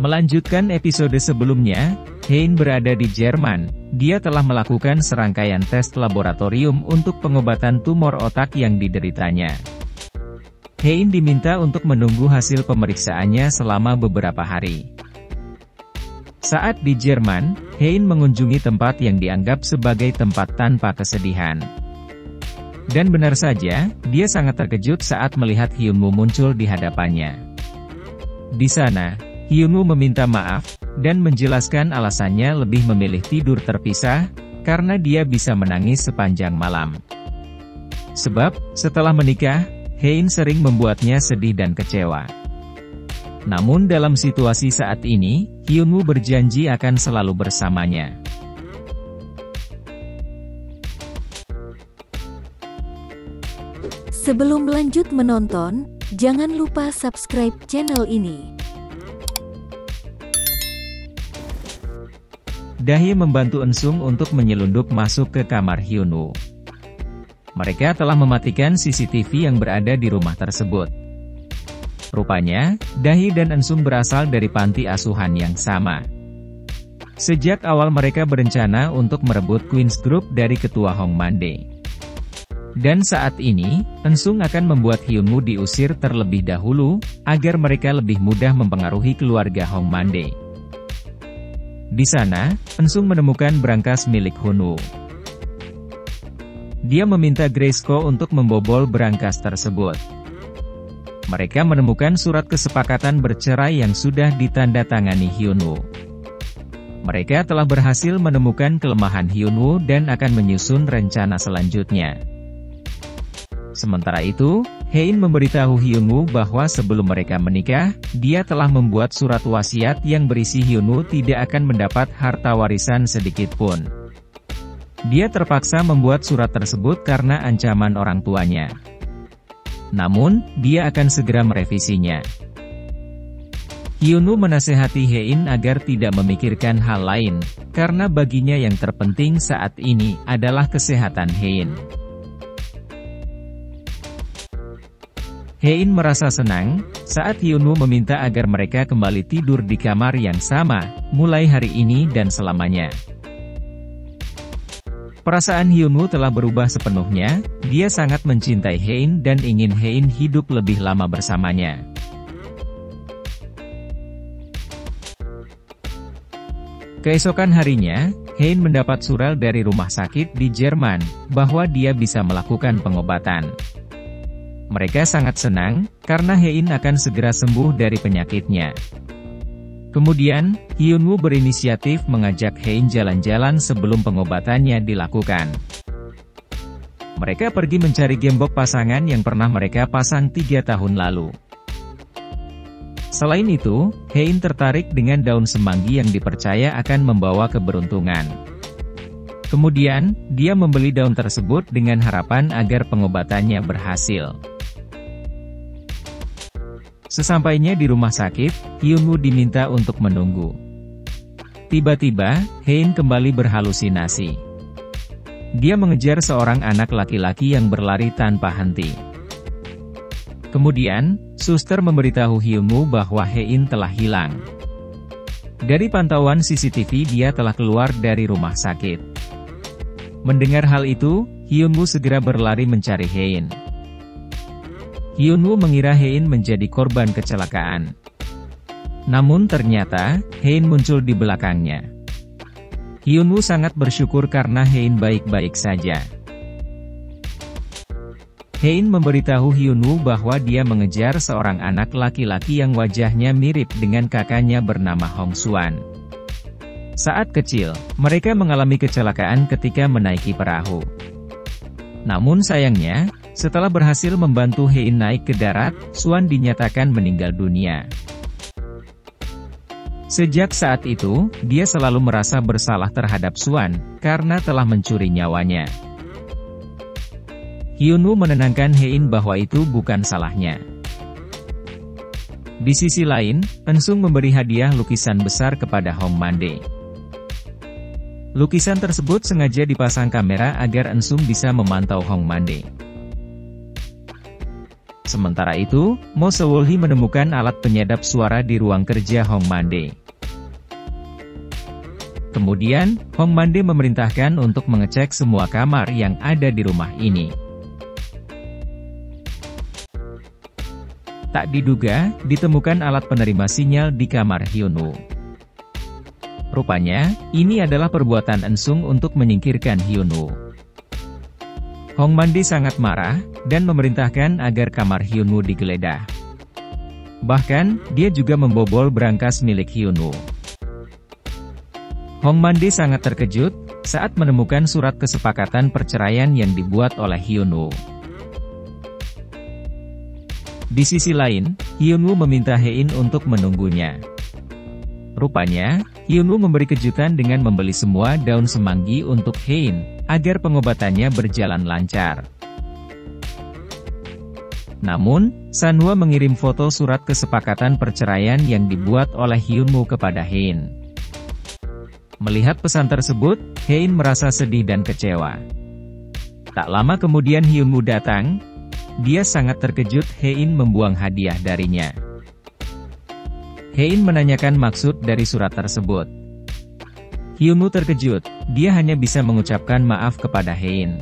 Melanjutkan episode sebelumnya, Hein berada di Jerman. Dia telah melakukan serangkaian tes laboratorium untuk pengobatan tumor otak yang dideritanya. Hein diminta untuk menunggu hasil pemeriksaannya selama beberapa hari. Saat di Jerman, Hein mengunjungi tempat yang dianggap sebagai tempat tanpa kesedihan. Dan benar saja, dia sangat terkejut saat melihat Hyunwoo muncul di hadapannya. Di sana, Hyunwoo meminta maaf, dan menjelaskan alasannya lebih memilih tidur terpisah, karena dia bisa menangis sepanjang malam. Sebab, setelah menikah, Hein sering membuatnya sedih dan kecewa. Namun dalam situasi saat ini, Hyunwoo berjanji akan selalu bersamanya. Sebelum lanjut menonton, jangan lupa subscribe channel ini. Dae membantu Eun-sung untuk menyelundup masuk ke kamar Hyunwoo. Mereka telah mematikan CCTV yang berada di rumah tersebut. Rupanya, Dae dan Eun-sung berasal dari panti asuhan yang sama. Sejak awal mereka berencana untuk merebut Queen's Group dari ketua Hongmande. Dan saat ini, Eun-sung akan membuat Hyunwoo diusir terlebih dahulu, agar mereka lebih mudah mempengaruhi keluarga Hongmande. Di sana, Eun-sung menemukan brankas milik Hyunwoo. Dia meminta Grace Ko untuk membobol brankas tersebut. Mereka menemukan surat kesepakatan bercerai yang sudah ditandatangani Hyunwoo. Mereka telah berhasil menemukan kelemahan Hyunwoo dan akan menyusun rencana selanjutnya. Sementara itu, Hein memberitahu Hyunwoo bahwa sebelum mereka menikah, dia telah membuat surat wasiat yang berisi Hyunwoo tidak akan mendapat harta warisan sedikitpun. Dia terpaksa membuat surat tersebut karena ancaman orang tuanya. Namun, dia akan segera merevisinya. Hyunwoo menasehati Hein agar tidak memikirkan hal lain, karena baginya yang terpenting saat ini adalah kesehatan Hein. Hein merasa senang saat Hyunwoo meminta agar mereka kembali tidur di kamar yang sama, mulai hari ini dan selamanya. Perasaan Hyunwoo telah berubah sepenuhnya, dia sangat mencintai Hein dan ingin Hein hidup lebih lama bersamanya. Keesokan harinya, Hein mendapat surat dari rumah sakit di Jerman, bahwa dia bisa melakukan pengobatan. Mereka sangat senang, karena Hein akan segera sembuh dari penyakitnya. Kemudian, Hyunwoo berinisiatif mengajak Hein jalan-jalan sebelum pengobatannya dilakukan. Mereka pergi mencari gembok pasangan yang pernah mereka pasang 3 tahun lalu. Selain itu, Hein tertarik dengan daun semanggi yang dipercaya akan membawa keberuntungan. Kemudian, dia membeli daun tersebut dengan harapan agar pengobatannya berhasil. Sesampainya di rumah sakit, Hyunwoo diminta untuk menunggu. Tiba-tiba, Hein kembali berhalusinasi. Dia mengejar seorang anak laki-laki yang berlari tanpa henti. Kemudian, suster memberitahu Hyunwoo bahwa Hein telah hilang. Dari pantauan CCTV dia telah keluar dari rumah sakit. Mendengar hal itu, Hyunwoo segera berlari mencari Hein. Hyunwoo mengira Hein menjadi korban kecelakaan. Namun ternyata, Hein muncul di belakangnya. Hyunwoo sangat bersyukur karena Hein baik-baik saja. Hein memberitahu Hyunwoo bahwa dia mengejar seorang anak laki-laki yang wajahnya mirip dengan kakaknya bernama Hong Suan. Saat kecil, mereka mengalami kecelakaan ketika menaiki perahu. Namun sayangnya, setelah berhasil membantu Hein naik ke darat, Suan dinyatakan meninggal dunia. Sejak saat itu, dia selalu merasa bersalah terhadap Suan, karena telah mencuri nyawanya. Hyunwoo menenangkan Hein bahwa itu bukan salahnya. Di sisi lain, Eun-sung memberi hadiah lukisan besar kepada Hongmande. Lukisan tersebut sengaja dipasang kamera agar Eun-sung bisa memantau Hongmande. Sementara itu, Mo Sewolhi menemukan alat penyedap suara di ruang kerja Hong Mande. Kemudian, Hong Mande memerintahkan untuk mengecek semua kamar yang ada di rumah ini. Tak diduga, ditemukan alat penerima sinyal di kamar Hyun-woo. Rupanya, ini adalah perbuatan Eun-sung untuk menyingkirkan Hyun-woo. Hong Mande sangat marah, dan memerintahkan agar kamar Hyun-woo digeledah. Bahkan, dia juga membobol berangkas milik Hyun-woo. Hong Mande sangat terkejut, saat menemukan surat kesepakatan perceraian yang dibuat oleh Hyun-woo. Di sisi lain, Hyun-woo meminta Hein untuk menunggunya. Rupanya, Hyun-woo memberi kejutan dengan membeli semua daun semanggi untuk Hein, agar pengobatannya berjalan lancar. Namun, Sanhwa mengirim foto surat kesepakatan perceraian yang dibuat oleh Hyun-woo kepada Hein. Melihat pesan tersebut, Hein merasa sedih dan kecewa. Tak lama kemudian Hyun-woo datang. Dia sangat terkejut Hein membuang hadiah darinya. Hein menanyakan maksud dari surat tersebut. Hyun-woo terkejut, dia hanya bisa mengucapkan maaf kepada Hein.